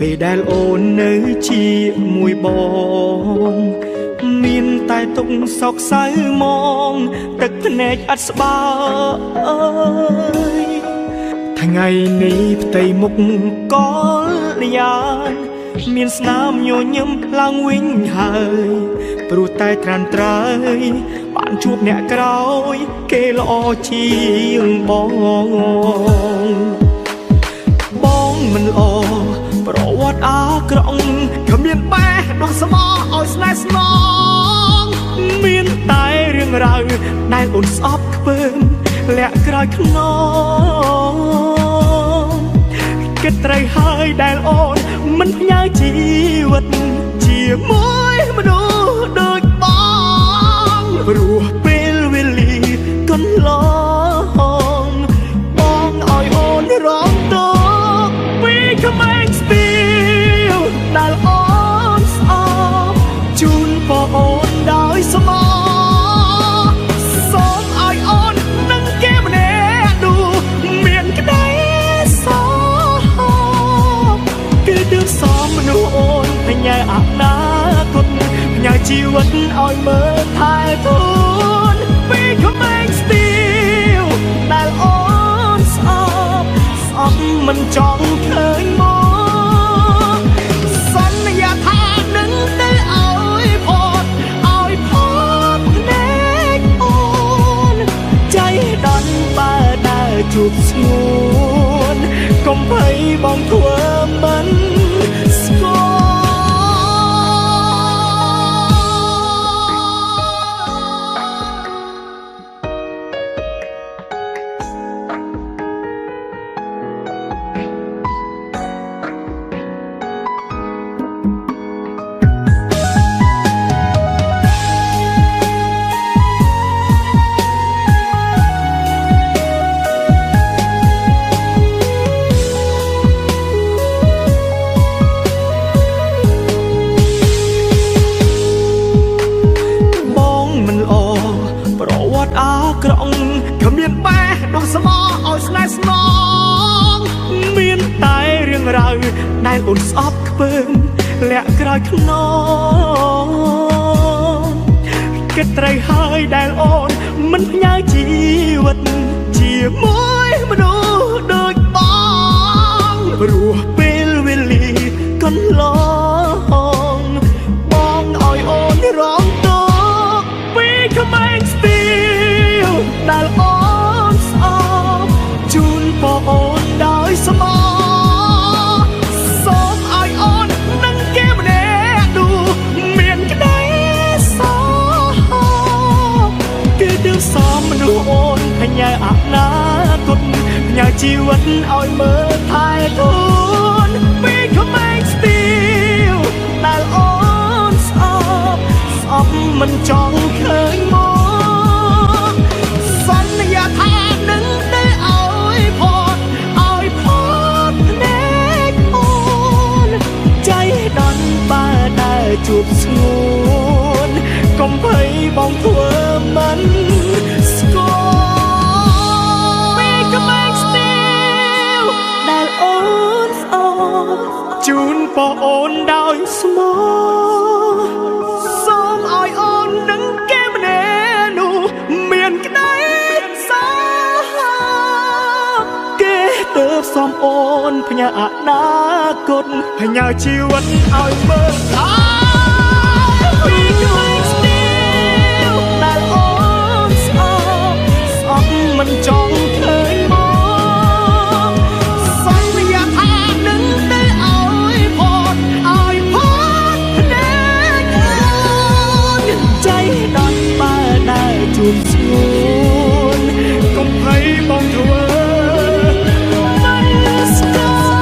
ពេលដែលអូននៅជាមួយបងមានតែទុកសោកសៅមកទឹកភ្នែកអត់ស្បើយថ្ងៃនេះផ្ទៃមុខកលយានមានស្នាមញញឹមឡើងវិញហើយព្រោះតែត្រានត្រើយបានជួបអ្នកក្រោយគេល្អជាងបងមិនល្អប្រវត្តិអាក្រក់គ្មានបែបដោះស្មោឲ្យស្នេហ៍ស្នងមានតែរឿងរ៉ាវដែលអូនស្អប់ខ្ពើមលាក់ក្រោយខ្នងគិតត្រូវហើយដែលអូនមិនផ្ញើជីវិតជាមួយមនុស្សដូចបងព្រោះពេលវេលាកន្លងបងឲ្យអូនរងទុក្ខពីក្មេងស្ទាវដែលអូនស្អប់ជូនបងអូនដោយស្មោះសូមឲ្យអូននឹងគេម្នាក់នោះមានក្តីសោកគឺទើបសមមនុស្សអូនផ្ញើអនាគតផ្ញើជីវិតឲ្យមើលថែទូនពីក្មេងស្ទាវដែលអូនស្អប់មិនចង់ឃើញមកសន្យាថានឹងទៅឲ្យផតភ្នែកអូនใจដន់បើដើរជួបស្ងួនកុំភ័យបងធ្វើមិនស្គាល់គ្មានបែបដោះស្មោឲ្យស្នេហ៍ស្នងមានតែរឿងរ៉ាវដែលអូនស្អប់ខ្ពើមលាក់ក្រោយខ្នងគិតត្រូវហើយដែលអូនមិនផ្ញើជីវិតជាមួយមនុស្សដូចបងព្រោះពេលវេលាកន្លងបងឲ្យអូនរងទុក្ខពីក្មេងស្ទាវដែលអូនស្អប់ជូនបងអូនដោយស្មោះសូមឲ្យអូននឹងគេម្នាក់នោះមានក្តីសោកគឺទើបសមមនុស្សអូនផ្ញើអនាគតផ្ញើជីវិតឲ្យមើលថែទូនពីក្មេងស្ទាវដែលអូនស្អប់មិនចង់ឃើញមកសន្យាថានឹងទៅឲ្យផតភ្នែកអូនใจដន់បើដើរជួបស្ងួនកុំភ័យបងធ្វើមិនស្គាល់ពីក្មេងស្ទាវដែលអូនស្អប់ជូនបងអូនដោយស្មោះសូមឲ្យអូននឹងគេម្នាក់នោះមានក្តីសោកគេទើបសមអូនផ្ញើអនាគតផ្ញើជីវិតឲ្យមើលថែពីក្មេងស្ទាវដែលអូនស្អប់មិនចង់ឃើញមកសន្យាថានឹងទៅឲ្យផតភ្នែកអូនใจដន់បើដើរជួបស្ងួនកុំភ័យបងធ្វើមិនស្គាល់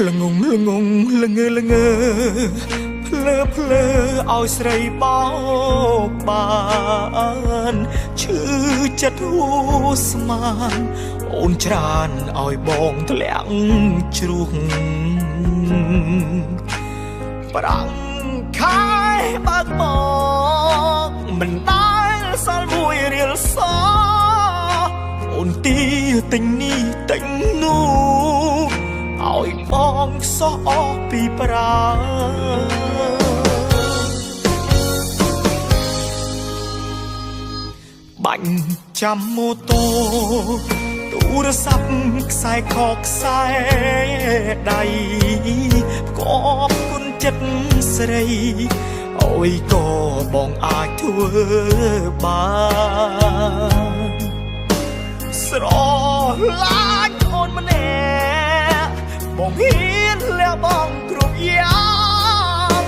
ល្ងងល្ងងល្ងើល្ងើភ្លើភ្លើឲ្យស្រីបោកបានឈឺចិត្តហួស្មានអូនច្រានឲ្យបងធ្លាក់ជ្រុះប្រាំងខែបើកមកមិនដែលសល់មួយរៀលសអូនទីទិញនេះទិញនោះឲ្យបងសោះអស់ពីប្រាបាញ់ចាំម៉ូតូទូរស័ព្ទខ្សែខកខ្សែដៃផ្គប់គុណចិត្តស្រីអើយក៏បងអាចធ្វើបានស្រឡាញ់អូនម្នាក់បងហ៊ានលះបង់គ្រប់យ៉ាង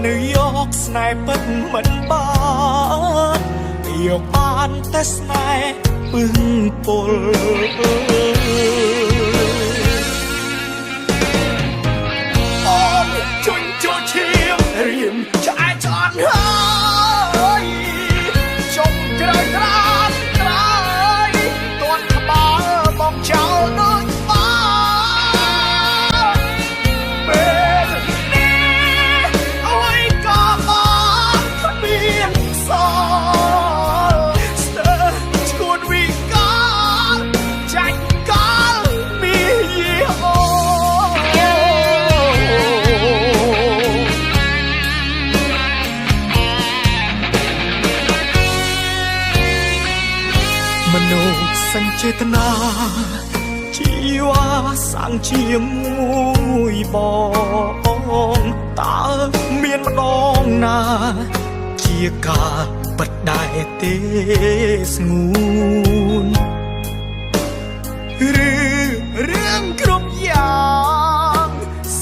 នៅយកស្នេហ៍ពិតមិនបានយកបានតែស្នេហ៍ពឹងពលអូនជន់ចូលឈាមរៀមឆ្អែតឆ្អន់ហើយចុងក្រោយត្រានត្រើយទាត់ក្បាលបងចោលដូចបានពេលនេះអើយក៏មកគ្មានសល់ស្ទើរឈួនវិកាលចាច់កាលមានយីអូមនោសញ្ចេតនាជីវ៉ាសាំងជាមួយបងតើមានម្ដងណាជាការពិតដែរទេស្ងួនឬរឿងគ្រប់យ៉ាង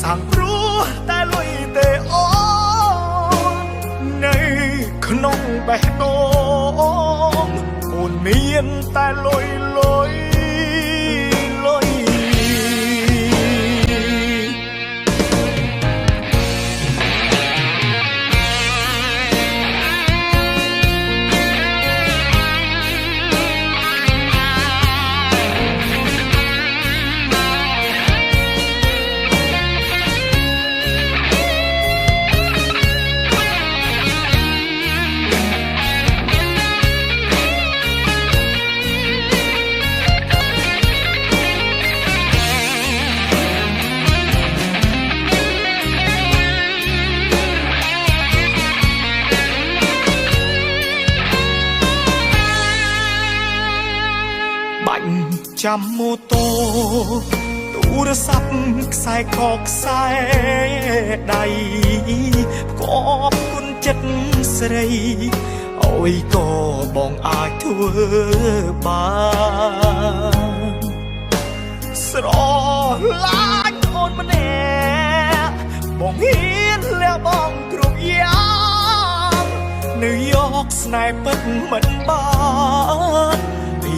សាំងព្រោះតែលុយទេអូននៅក្នុងបេះដូងអូនមានតែលុយលុយលុយបាញ់ចាំម៉ូតូទូរស័ព្ទខ្សែខកខ្សែដៃផ្គប់គុណចិត្តស្រីអើយក៏បងអាចធ្វើបានស្រឡាញ់អូនម្នាក់បងហ៊ានលះបង់គ្រប់យ៉ាងនៅយកស្នេហ៍ពិតមិនបាន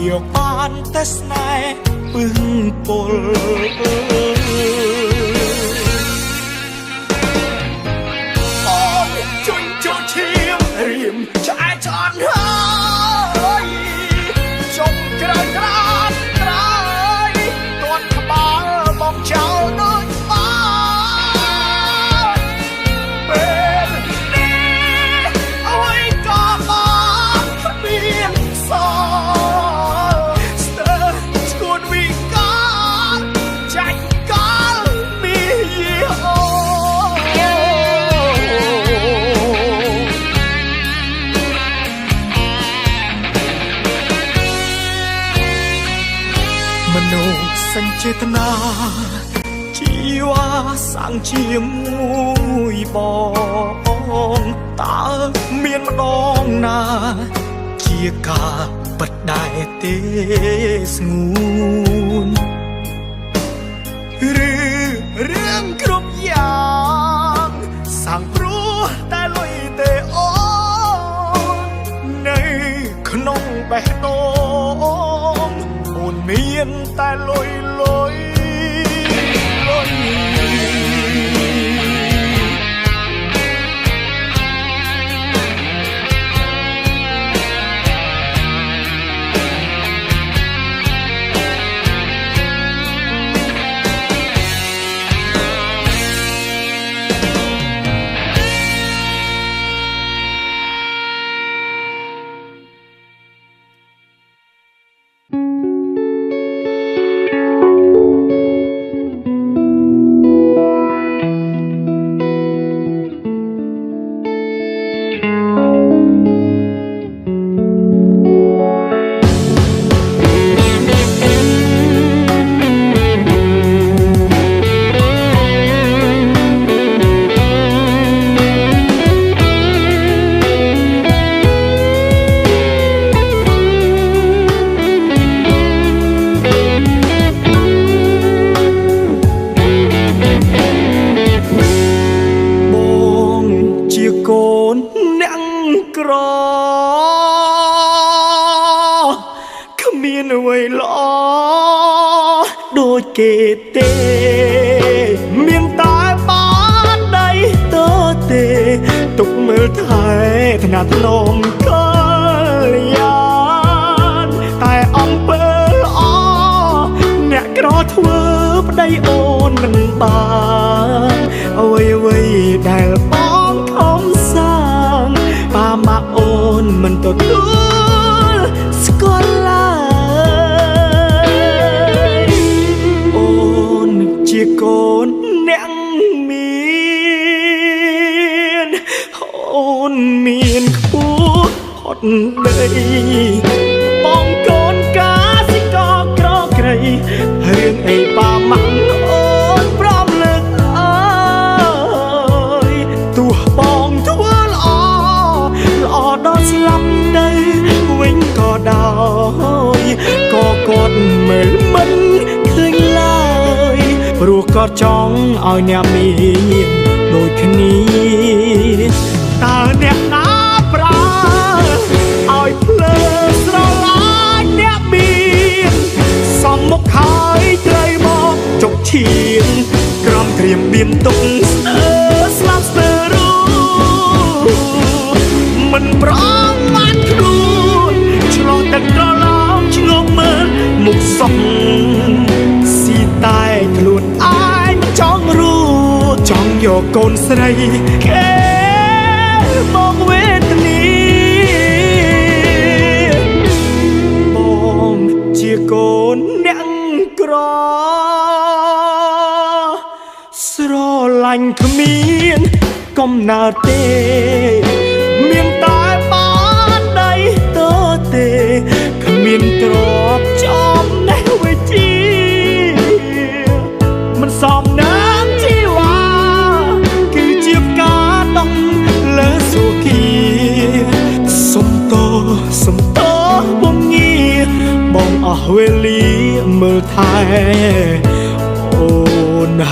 យកបានតែស្នេហ៍ពឹងពលអូនជន់ចូលឈាមរៀមឆ្អែតឆ្អន់ហើយចុងក្រោយត្រានត្រើយទាត់ក្បាលបងចោលដូចបានពេលនេះអើយក៏មកគ្មានសល់មនោសញ្ចេតនាជីវ៉ាសាំងជាមួយបងតើមានម្ដងណាជាការពិតដែរទេស្ងួនឬរឿងគ្រប់យ៉ាងសាំងព្រោះតែលុយទេអូននៅក្នុងបេះដូងអូនមានតែលុយលុយលុយ មានអ្វីល្អដូចគេទេមានតែបានដៃតទេទុកមើលថែថ្នាក់ថ្នមកលយានតែអំពើល្អអ្នកក្រធ្វើប្តីអូនមិនបានអ្វីដែលបងខំសាងប៉ាម៉ាក់អូនមិនទទួលស្គាល់ឡើយអូនជាកូនអ្នកមានអូនមានខ្ពស់ហត់ដីបងកូនកាសិកក្រក្រៃរឿងអីប៉ាម៉ាក់អូនព្រមលើកអើយទោះបងធ្វើល្អដល់ស្លាប់ទៅវិញក៏ដោយក៏គាត់មើលមិនឃើញឡើយព្រោះគាត់ចង់ឲ្យអ្នកមានដូចគ្នាតើអ្នកណាប្រើឲ្យភ្លើស្រឡាញ់អ្នកមានសំមុខហើយត្រូវមកចុកឈៀងក្រំក្រៀមបៀមទុកស្លាប់ស្ទើររូមិនប្រងបានខ្លួនឆ្លងទឹកត្រឡោកឆ្ងល់មើលមុខសុខស៊ីតែខ្លួនឯងចង់រួចង់យកកូនស្រីគេមកវេទនីបងជាកូនអ្នកក្រស្រឡាញ់គ្មានកំណើតទេមានតែបានដៃតទេគ្មានទ្រព្យចំណេះវិជ្ជាមិនសមនឹងជីវ៉ាគឺជាផ្កាដំលើសុគីសុំតពុំងារបងអស់វេលាមើលថែអូន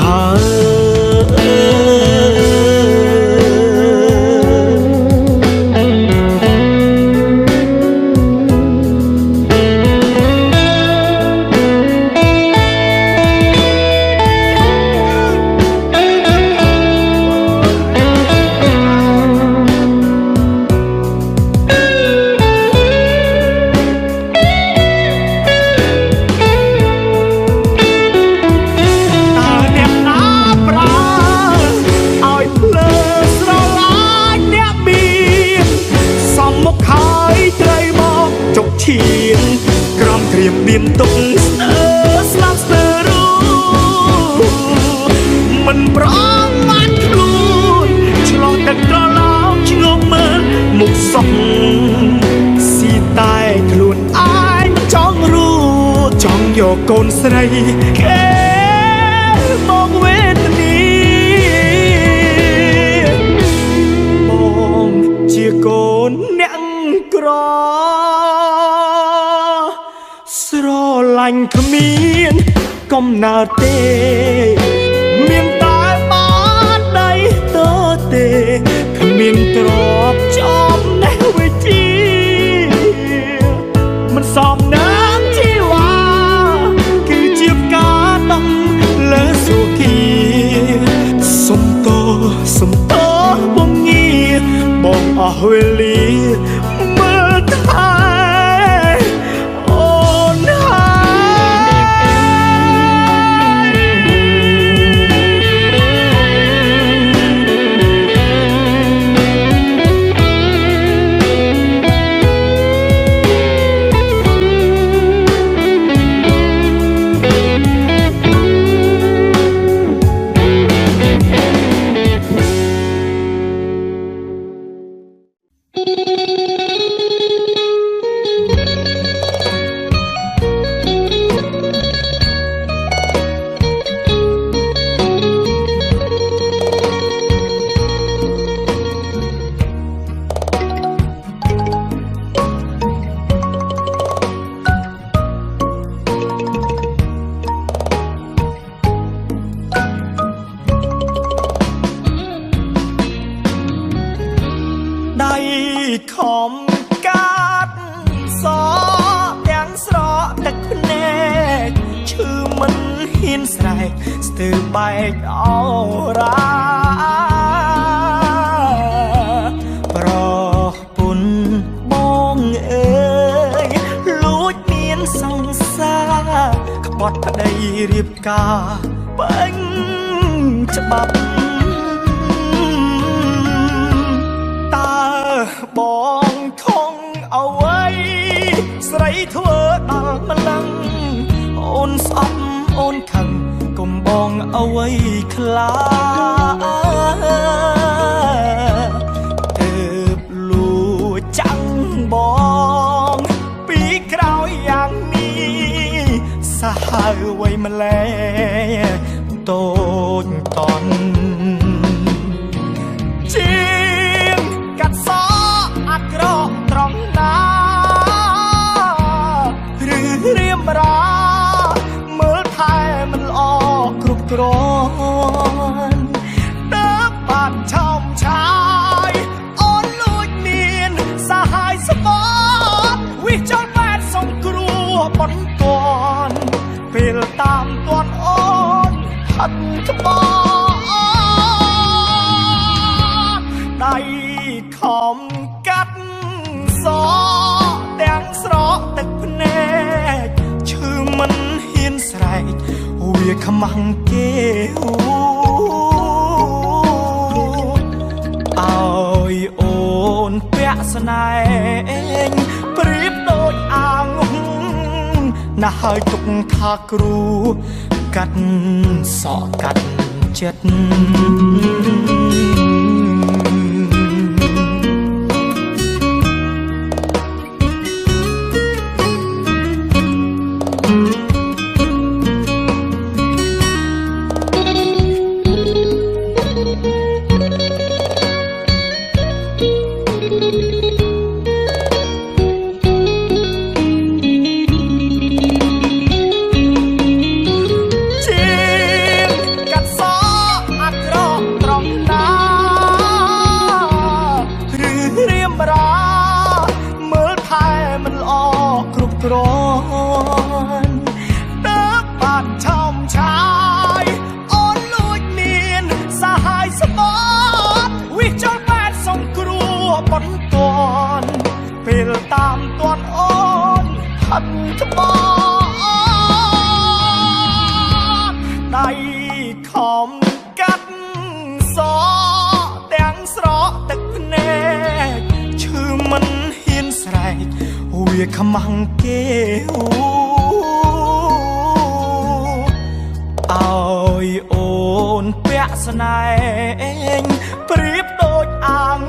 ឈៀងក្រំក្រៀមបៀមទុកស្លាប់ស្ទើររូមិនប្រងបានខ្លួនឆ្លងទឹកត្រឡោកឆ្ងល់មើលមុខសុខស៊ីតែខ្លួនឯងចង់រួចចង់យកកូនស្រីគេមកវេទនីបងជាកូនអ្នកក្រស្រឡាញ់គ្មានកំណើតទេមានតែបានដៃតទេគ្មានទ្រព្យចំណេះវិជ្ជាមិនសមនឹងជីវ៉ាគឺជាផ្កាដំលើសុគីសុំតពុំងារបងអស់វេលាមើលថែThank you. នស្រែកស្ទើរបែកអរ៉ាប្រពន្ធបងអើយលួចមានសង្សារក្បត់ប្តីរៀបការពេញច្បាប់តើបងខំអ្វីស្រីធ្វើដល់ម្លឹងអូនស្អប់អូនខឹងកុំបងអ្វីខ្លាទើបលួចចាំងបងពីក្រោយយ៉ាងនេះសាហាវអ្វីម្លែតូចតន់ជាងកាត់សអាក្រក់ត្រង់ណាឬរៀមរាមើលថែមិនល្អគ្រប់គ្រាន់ដើរបាត់ឆោមឆាយអូនលួចមានសាហាយស្បត់វិចលបែតសង្គ្រោះបន្ទាន់ពេលតាមទាត់អូនហិតក្បត់ដៃខំកាត់សទាំងស្រកទឹកភ្នែកឈឺមិនហ៊ានស្រែកវាខ្មាំងគេអើយអូនពាក់ស្នែងប្រៀបដូចអាងណាស់ហើយទុកថាគ្រូកាត់សក់កាត់ចិត្តក្រន់ដើរបាត់ឆោមឆាយអូនលួចមានសាហាយស្បត់វិចលបែតសង្គ្រោះបន្ទាន់ពេលតាមទាត់អូនហិតក្បត់ដៃខំកាត់សទាំងស្រកទឹកភ្នែកឈឺមិនហ៊ានស្រែកវាខ្មាំងគេអើយអូនពាក់ស្នែងប្រៀបដូចអាង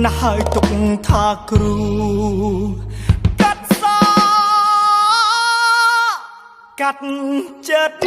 ណាស់ហើយទុកថាគ្រូកាត់សកាត់ចិត្ត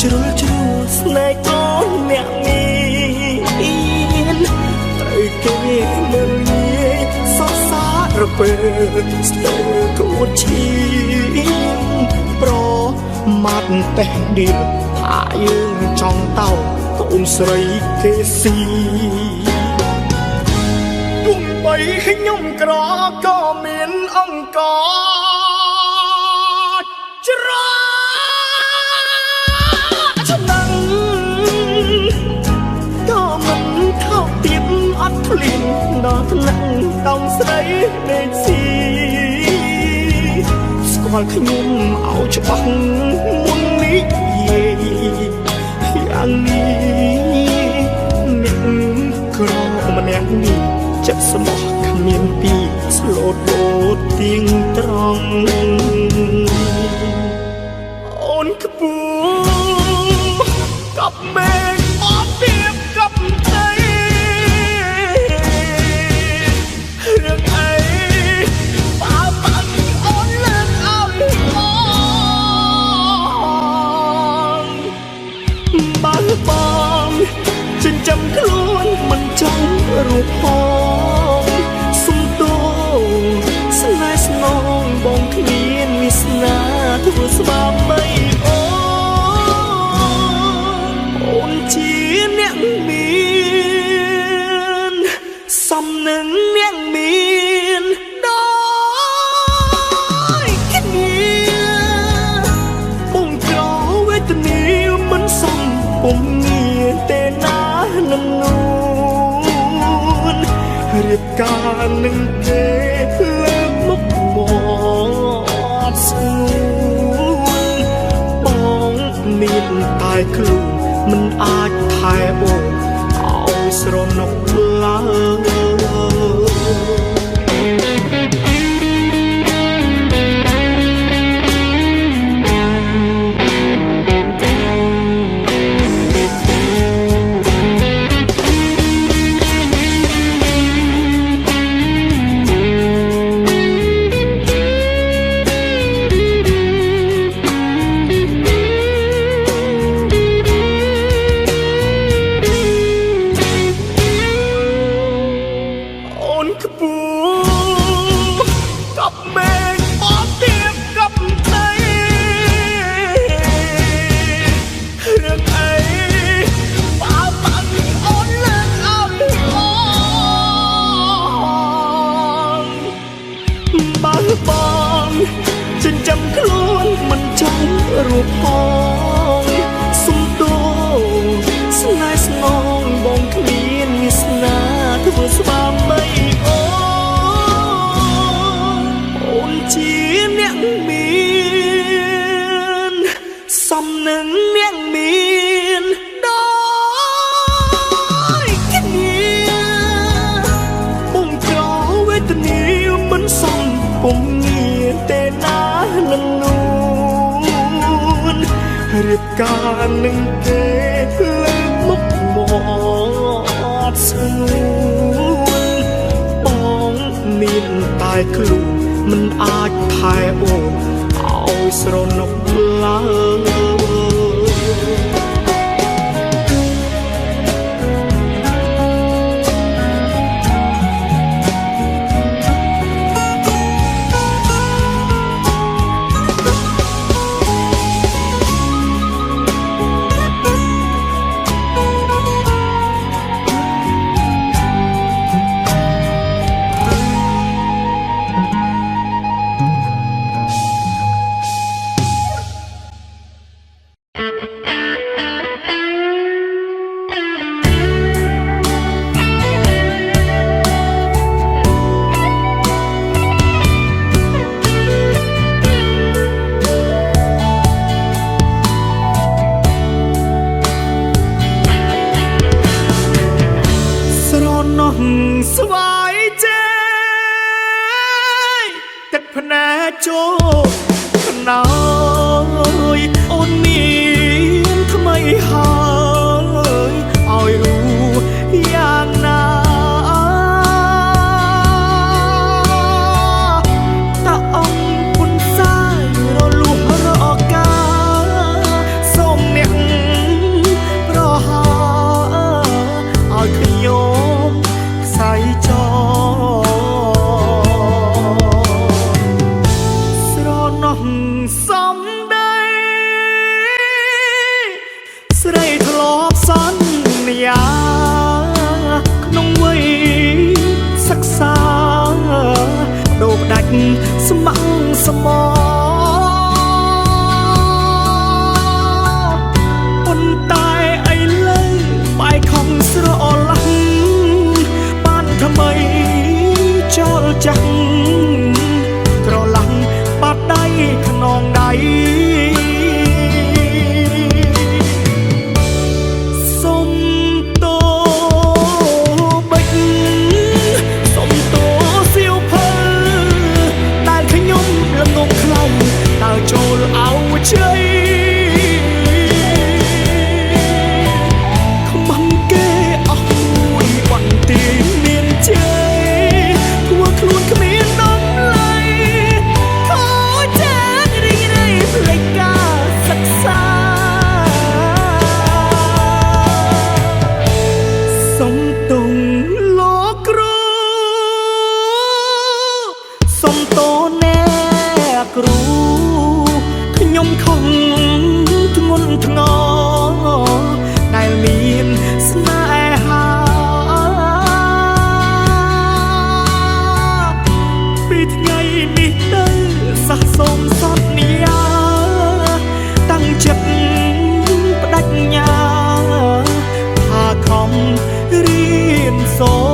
ជ្រុលជ្រួស្នេហ៍កូនអ្នកមានត្រូវគេមើលងាយសរសើររពើស្ទើរគួតឈីប្រមាត់តេះឌីលថាយើងចង់តោកូនស្រីគេស៊ីទោះបីខ្ញុំក្រក៏មានអង្គច្រឆ្នាំក៏មិនថោកទាបអត់ភ្លៀងដល់ថ្នាក់តោងស្រីដេកស៊ី ស្គាល់ខ្ញុំឲ្យច្បាស់មុននេះយ៉ាងនេះអ្នកក្រម្នាក់នេះចិត្តស្មោះគ្មានពីស្លូតបូតទៀងត្រង់អូនក្ពូកប់មេឃអត់ទៀបកប់ទៅរឿងអីបើបាក់អូនលើកឲ្យបើបងចិញ្ចឹមខ្លួនមិនចង់រូបផងសុំទោស្នេហ៍ស្នងបងគ្មានវាសនាធ្វើស្វាមីអូនជាអ្នកមានសំនឹងអ្នកមានដោយគ្នាបងក្រវេទនាមិនសំពុំងារទេណានឹងនួនរៀបការនឹងគេលើកមុខមកស្នួនបងមានតែខ្លួនមិនអាចថែអូនឲ្យស្រណុកឡើបងចិញ្ចឹមខ្លួនមិនចង់រូបផងសុំទោស្នេហ៍ស្នងបងគ្មានវាសនាធ្វើស្វាមីអូនជាអ្នកមានសំនឹងអ្នកមានដោយគ្នាបងក្រវេទនាមិនសំពុំងារទេណានឹងនួនរៀបការនឹងគេលើកមុខមកស្នួនបងមានតែខ្លួនមិនអាចថែអូនឲ្យស្រណុកឡើយស្វាយចេទឹកភ្នែកចូលខ្នើយអូនមានថ្មីហើយឲ្យรู้យ៉ាងណាតាអង្គពុនសាយរលួសរកាសូមអ្នកប្រហាឲ្យខ្ញុំខ្សែចស្រណោះសំដី គ្រូខ្ញុំខំធ្ងន់ធ្ងរដែលមានស្នេហាពីថ្ងៃនេះទៅសះសូមសន្យាតាំងចិត្តបដិញ្ញាថាខំរៀនសូ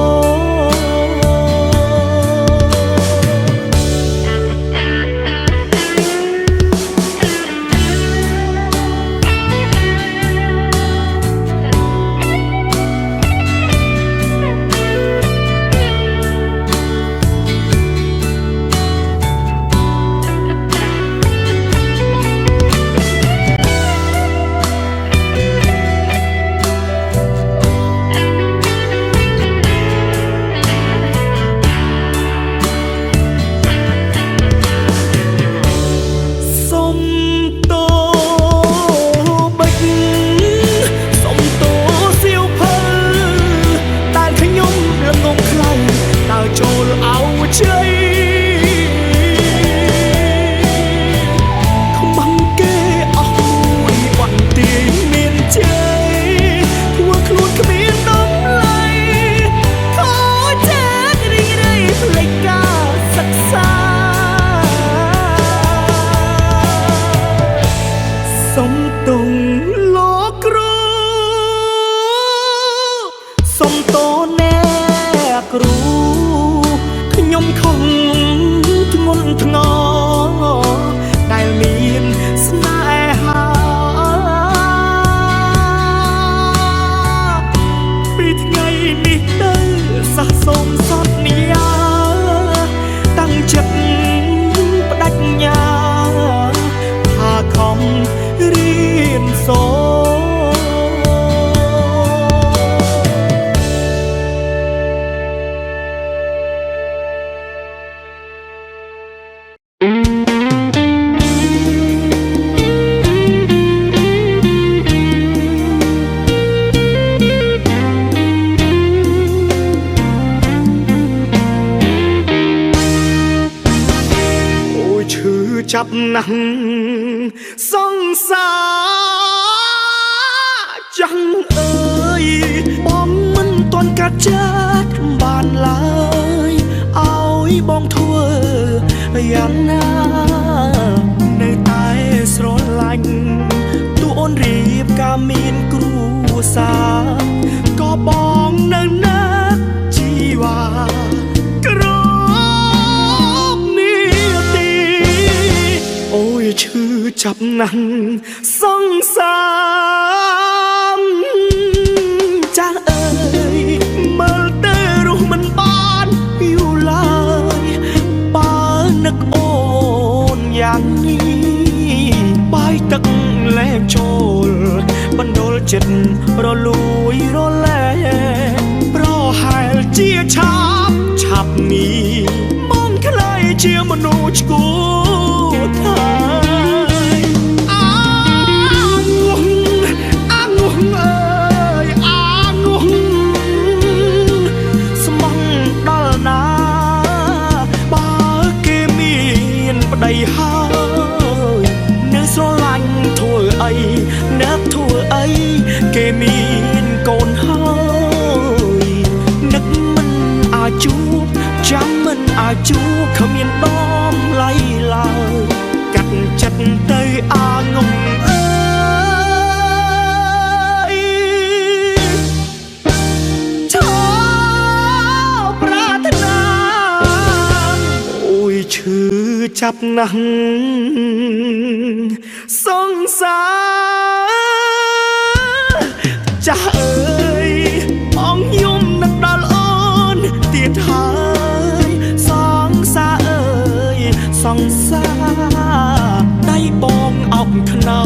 ចាប់ណាស់សង្សារចាំងអើយបងមិនទាន់កាត់ចិត្តបានឡើយឲ្យបងធ្វើយ៉ាងណានៅតែស្រឡាញ់ទូអូនរៀបការមានគ្រួសារក៏បងនៅណាជីវ៉ាឈឺចាប់ណាស់សង្សារចាស់អើយមើលទៅរស់មិនបានយូរឡើយបើនឹកអូនយ៉ាងនេះបាយទឹកលែងចូលបណ្ដូលចិត្តរលួយរលែងប្រហែលជាឆាប់នេះមកខ្លាយជាមនុស្សឈួតថាហើយនៅស្រឡាញ់ធ្វើអីនឹកធ្វើអីគេមានកូនហើយនឹកមិនអាចជួបចាំមិនអាចជួបគ្មានដំឡៃឡើយកាត់ចិត្តទៅអាងំអើយឈប់ប្រាថ្នាអូយឈឺចាប់ណាស់សង្សារចាស់អើយបងខ្ញុំនឹកដល់អូនទៀតហើយសង្សារអើយសង្សារដៃបងអោបខ្នើ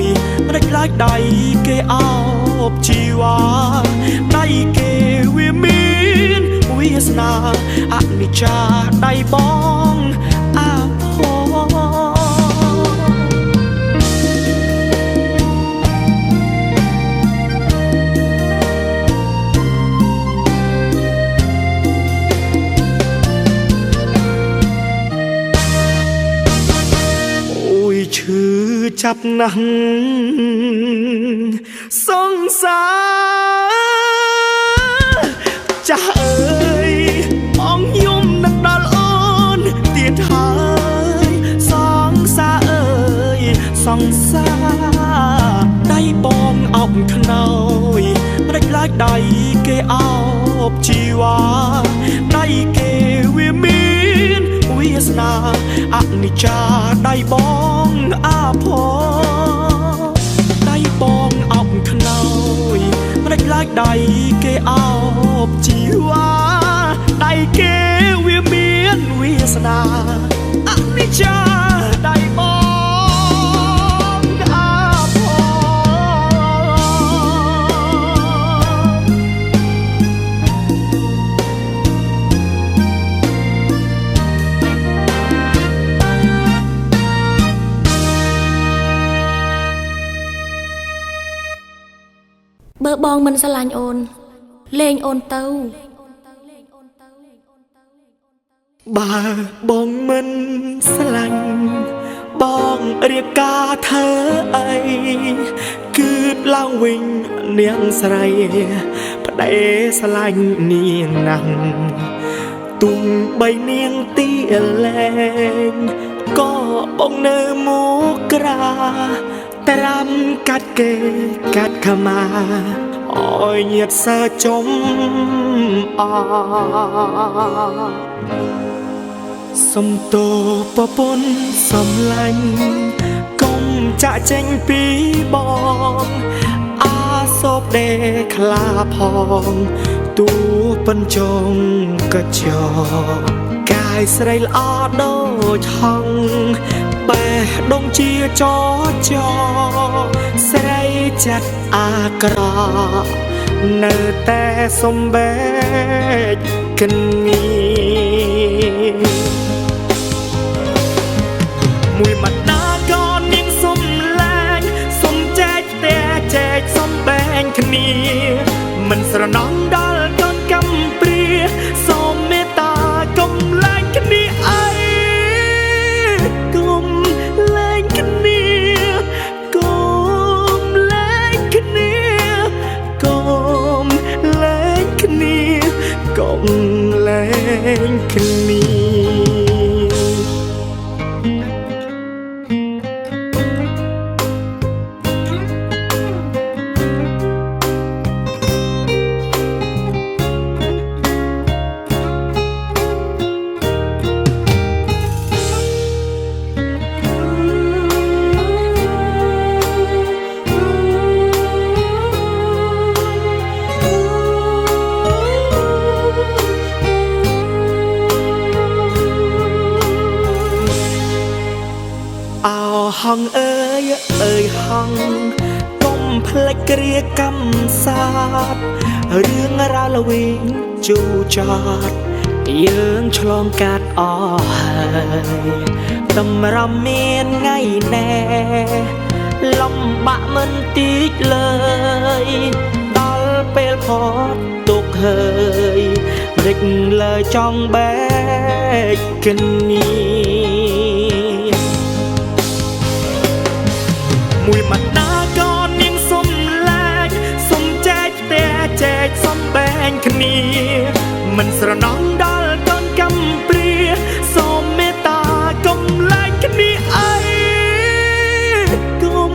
យរេចឡាយដៃគេអោបជីវ៉ាដៃគេវាមានវាសនាអនិច្ចាដៃបងអាផ ចាប់ណាស់សង្សារចាស់អើយបងយំនឹកដល់អូនទៀតហើយសង្សារអើយសង្សារដៃបងអោបខ្នើយម្ដេចឡើយដៃគេអោបជីវ៉ាដៃគេវាមានវាសនាអនិច្ចាដៃបងអាផដៃបងអោបខ្នើយម្ដេចឡើយដៃគេអោបជីវ៉ាដៃគេវាមានវាសនាអនិច្ចាដៃបងអាផបើបងមិនស្រឡាញ់អូនលេងអូនទៅបើបងមិនស្រឡាញ់បងរៀបការធ្វើអីគឺឡើងវិញនាងស្រីប្តីស្រឡាញ់នាងណាស់ទុំបីនាងទីលែងក៏បងនៅមកក្រាត្រាំកាត់គេកាត់ខមាអើយញាតសើចំអសុំតោប្រពន្ធសំឡាញ់កុំចាក់ចេញពីបងអាសោកដេខ្លាផងទូប៉ិនចងកញ្ចក់កាយស្រីល្អដូចហងបែដងជាចចស្រីចិត្តអាក្រក់នៅតែសំបែកគ្នាមួយម៉ាត់ណាក៏នាងសុំឡាញសុំចែកតែចែកសំបែងគ្នាមិនស្រណំដល់កូនកំព្រាសូមមេត្តាកុំឡាញគ្នាអីកុំឡាញគ្នាកុំឡាញគ្នាកុំឡាញគ្នាកុំឡាញគ្នាហងអើយអើយហងកុំភ្លេចគ្រាកម្មសាទរឿងរ៉ាវល្វីងជូរចត់យើងឆ្លងកាត់អស់ហើយតម្រាំមានថ្ងៃណែលំបាក់មិនតិចលើយដល់ពេលផុតទុកហើយរិចលើចង់បែកគ្នាមួយម៉ាត់ណាក៏នាងសុំឡាញសុំចែកតែចែកសំបែងគ្នាមិនស្រណំដល់កូនកំព្រាសូមមេត្តាកុំឡាញគ្នាអីកុំ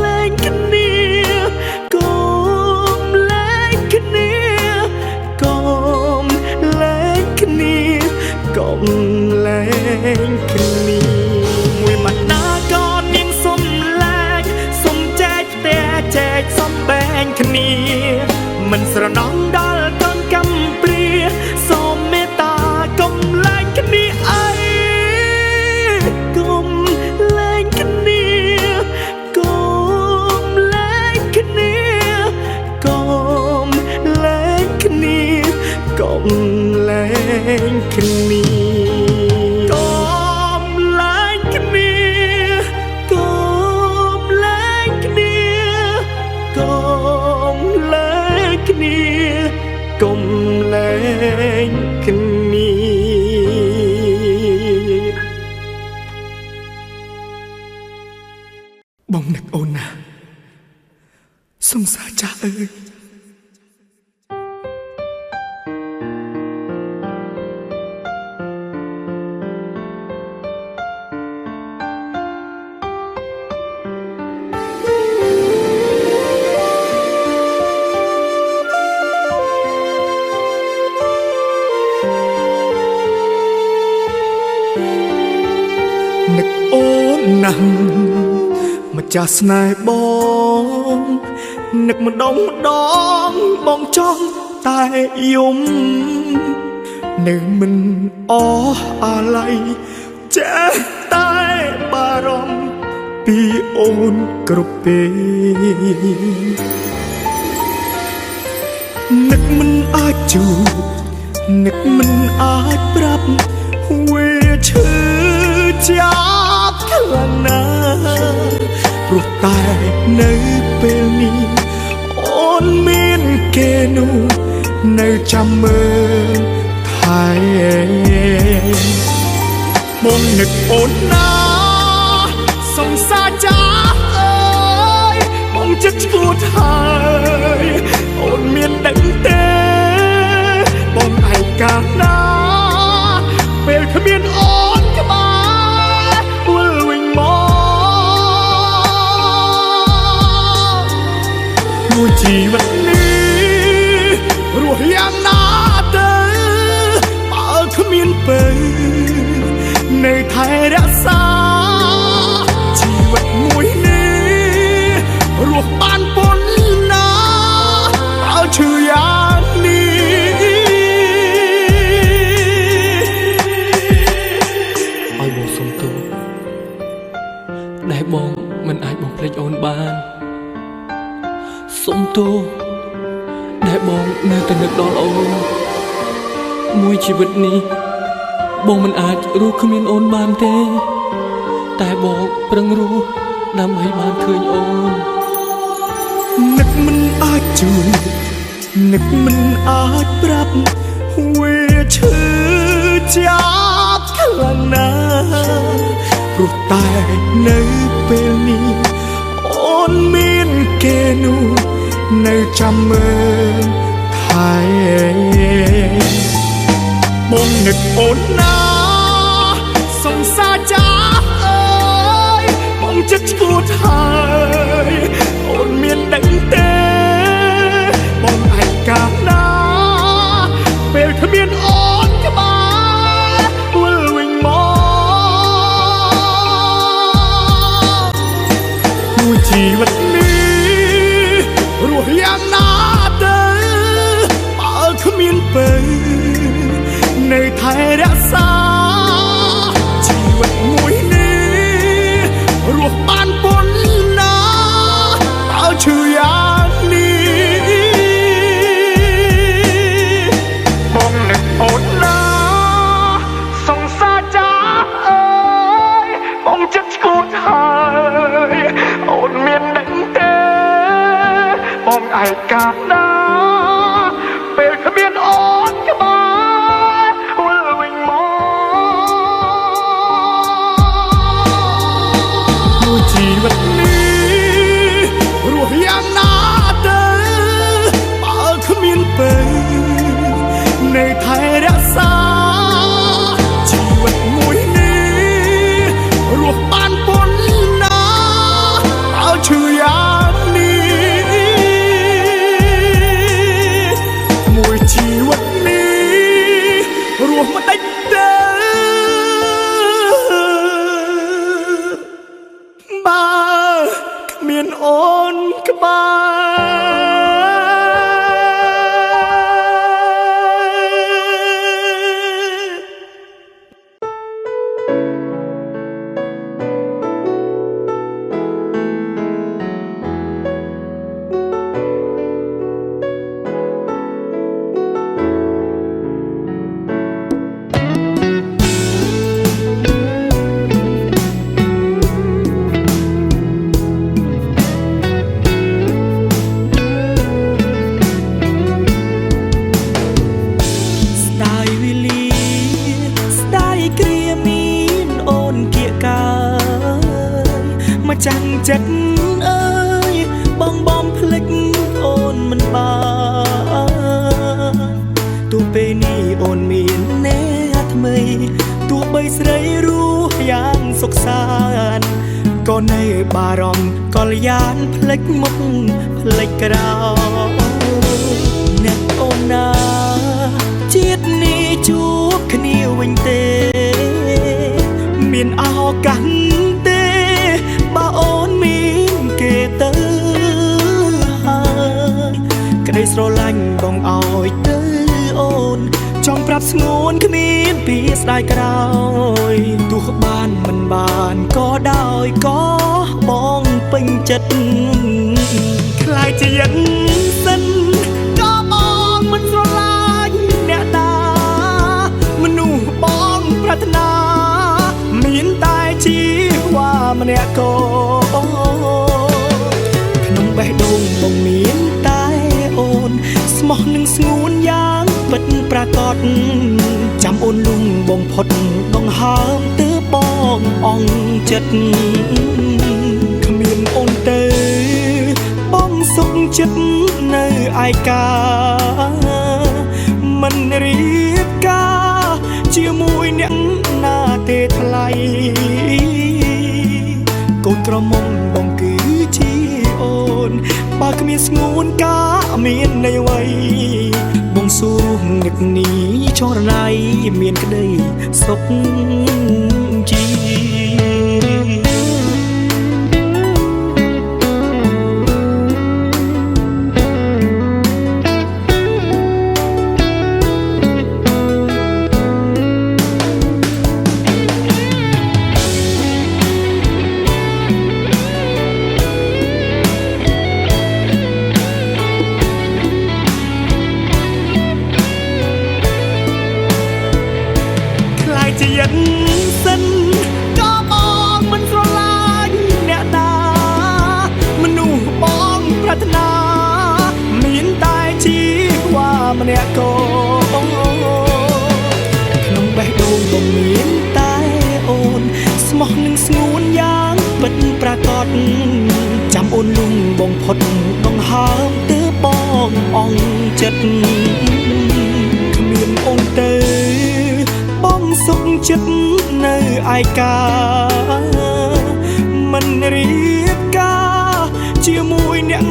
ឡាញគ្នាកុំឡាញគ្នាកុំឡាញគ្នាកុំឡាញគ្នាមួយម៉ាត់ណាក៏នាងសុំចែកសំបែងគ្នាមិនស្រណំដល់កូនកំព្រាសូមមេត្តាកុំឡាញគ្នាអីកុំឡាញគ្នាកុំឡាញគ្នាកុំឡាញគ្នាកុំឡាញគ្នាកុំលែងគ្នា នឹកអូនណាសង្សារចាស់អើយនឹកអូនណាស់ម្ចាស់ស្នេហ៍បងនឹកម្ដងបងចង់តែយំនៅមិនអស់អាល័យចេះតែបារម្ភពីអូនគ្រប់ពេលនឹកមិនអាចជួបនឹកមិនអាចប្រាប់វាឈឺចាប់ខ្លាំងណាស់ព្រោះតែនៅពេលនេះអូនមានគេនោះនៅចាំមើលថែបងនឹកអូនណាសង្សារចាស់អើយបងចិត្តឈួតហើយអូនមានដឹងទេបងឯកាណាពេលគ្មានអូនក្បែរវិលវិញមកមួយជីវិតនេះរស់យ៉ាងណាទៅបើគ្មានពេលនៅថែរក្សាជីវិតមួយនេះរស់បានប៉ុណ្ណាបើឈឺយ៉ាងនេះឲ្យបងសុំទោសដែលបងមិនអាចបំភ្លេចអូនបានសុំទោសដែលបងនៅតែនឹកដល់អូនមួយជីវិតនេះបងមិនអាចរស់គ្មានអូនបានទេតែបងប្រឹងរស់ដើម្បីបានឃើញអូននឹកមិនអាចជួយនឹកមិនអាចប្រាប់វាឈឺចាប់ខ្លាំងណាស់ព្រោះតែនៅពេលនេះអូនមានគេនោះនៅចាំមើលថែបងនឹកអូនណាសង្សារចាស់អើយបងចិត្តឈួតហើយអូនមានដឹងទេបងឯកាណាពេលគ្មានអូនក្បែរវិលវិញមកមួយជីវិតនេះរស់យ៉ាងណាទៅបើគ្មានពេលនៅថែរក្សាជីវិតមួយនេះរស់បានប៉ុណ្ណាបើឈឺយ៉ាងនេះបងនឹកអូនណាសង្សារចាស់អើយបងចិត្តឈួតហើយអូនមានដឹងទេបងឯកាណាពេលគ្មានអូនក្បែរវិលវិញមកមួយជីវិតនេះរស់យ៉ាងណាទៅបើគ្មានពេលនៅថែរក្សាជីវិតមួយនេះរស់បានប៉ុណ្ណាបើឈឺយ៉ាងនេះមួយជីវិតនេះរស់មិនដេចទេបើគ្មានអូនក្បែរ ចាំងចិត្តអើយបងបំភ្លេចអូនមិនបានទោះពេលនេះអូនមានអ្នកថ្មីទោះបីស្រីរស់យ៉ាងសុខសាន្តក៏នៅបារម្ភកលយានភ្លេចមុខភ្លេចក្រោយអ្នកអូនណាជាតិនេះជួបគ្នាវិញទេមានឱកាសទេបើអូនមានគេទៅហើយក្តីស្រឡាញ់បងឲ្យទៅអូនចង់ប្រាប់ស្ងួនគ្មានពីស្ដាយក្រោយទោះបានមិនបានក៏ដោយក៏បងពេញចិត្តខ្លាចជាយិនសិនក៏បងមិនស្រឡាញ់អ្នកណាមនុស្សបងប្រាថ្នាមានតែជីវ៉ាម្នាក់ក៏ក្នុងបេះដូងបងមានតែអូនស្មោះនឹងស្ងួនយ៉ាងពិតប្រាកដចាំអូនលំបងផុតដងហើមទើបបងអងចិត្តគ្មានអូនទៅបងសុខចិត្តនៅឯកាមិនរៀបការជាមួយអ្នកណាទេថ្លៃកូនក្រមុំបងគឺជាអូនបើគ្មានស្ងួនការមាននៃអ្វីបងសួរនឹកនេះចរណៃមានក្តីសុខជីជាយិនសិនក៏បងមិនស្រឡាញ់អ្នកណាមនុស្សបងប្រាថ្នាមានតែជីវ៉ាម្នាក់ក៏ក្នុងបេះដូងបងមានតែអូនស្មោះនឹងស្ងួនយ៉ាងពិតប្រាកដចាំអូនលំបងផុតដងហើមទើបបងអងចិត្តគ្មានអូនទៅបងសុខចិត្តនៅឯកាមិនរៀបការជាមួយអ្នក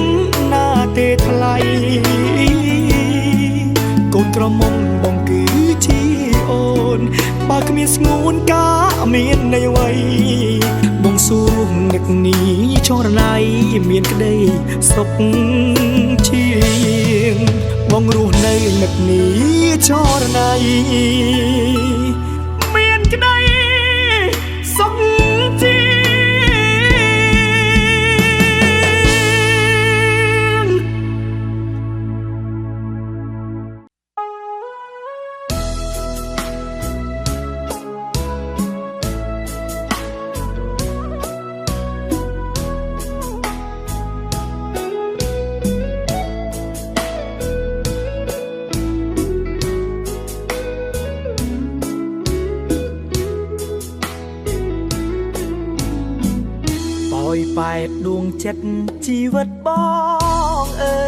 ណាទេថ្លៃកូនក្រមុំបងគឺជាអូនបើគ្មានស្ងួនការមាននៃអ្វីបងសួរនឹកនេះចរណៃមានក្តីសុខជាងបងរស់នៅនឹកនេះចរណៃមានក្តីសុខជាងបែបដួងចិត្តជីវិតបងអើ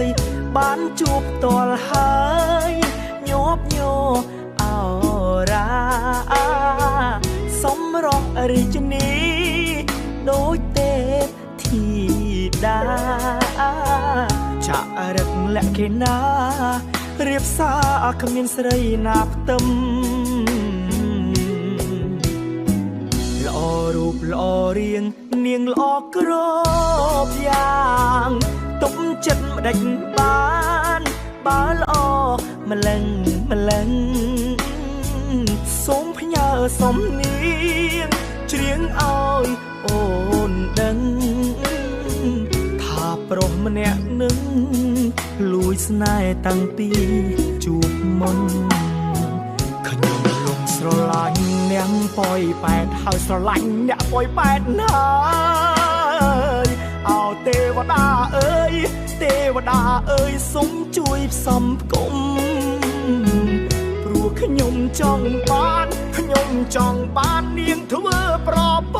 យបានជួបផ្ទាល់ហើយញាប់ញ័រអរាសម្រស់រាជនីដូចទេពធីតាចាក់រឹកលក្ខិណារៀបសារគ្មានស្រីណាផ្ទឹមល្អរូបល្អរាងនាងល្អគ្រប់យ៉ាងទុកចិត្តម្ដេចបានបើល្អម្លឹងម្លឹងសូមផ្ញើសំនៀងច្រៀងឲ្យអូនដឹងថាប្រុសម្នាក់នឹងលួចស្នេហ៍តាំងពីជួបមុនខ្ញុំលងស្រឡាញ់អ្នកប៉ោយប៉ែតហើយស្រឡាញ់អ្នកប៉ោយប៉ែតហើយអោទេវតាអើយទេវតាអើយសូមជួយផ្សំផ្គុំព្រោះខ្ញុំចង់បាននាងធ្វើប្រព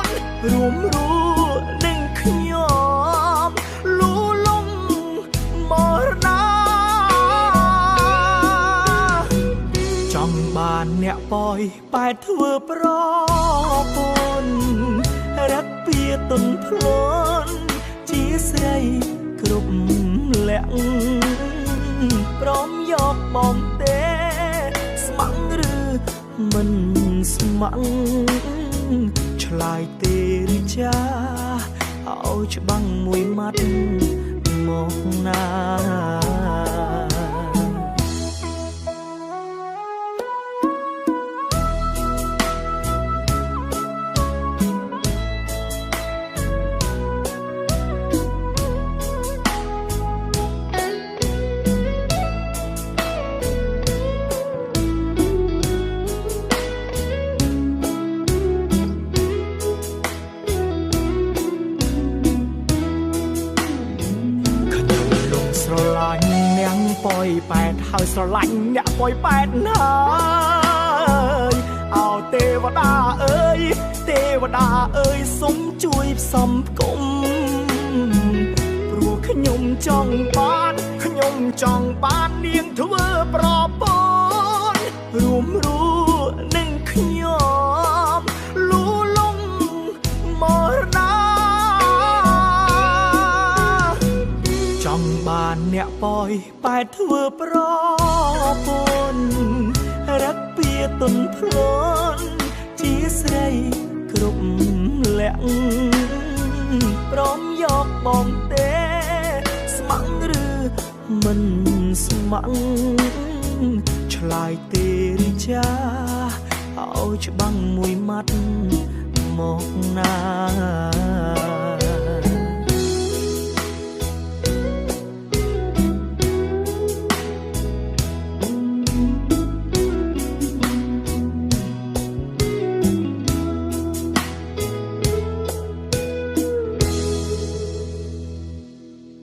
ន្ធ រួមรู้នឹងខ្ញុំលូលំមរណាចង់បានអ្នកប៉យប៉ែតធ្វើប្រពន្ធរកពីទុនភ្លន់ជាស្រីគ្រប់លក្ខព្រមយកបំទេស្ម័គ្រឬមិនស្ម័គ្រឆ្លើយទេឬចាឲ្យច្បាំងមួយម៉ាត់មកណាប៉យប៉ែតហើយស្រឡាញ់អ្នកប៉យប៉ែតហើយអោទេវតាអើយទេវតាអើយសូមជួយផ្សំផ្គុំព្រោះខ្ញុំចង់បាននាងធ្វើប្រពន្ធរួមรู้នឹងខ្ញុំលូលំមរណាចង់បានអ្នកប៉យប៉ែតធ្វើប្រពន្ធរកពីទុនភ្លន់ជាស្រីគ្រប់លក្ខព្រមយកបំទេស្ម័គ្រឬមិនស្ម័គ្រឆ្លើយទេឬចាឲ្យច្បាំងមួយម៉ាត់មកណា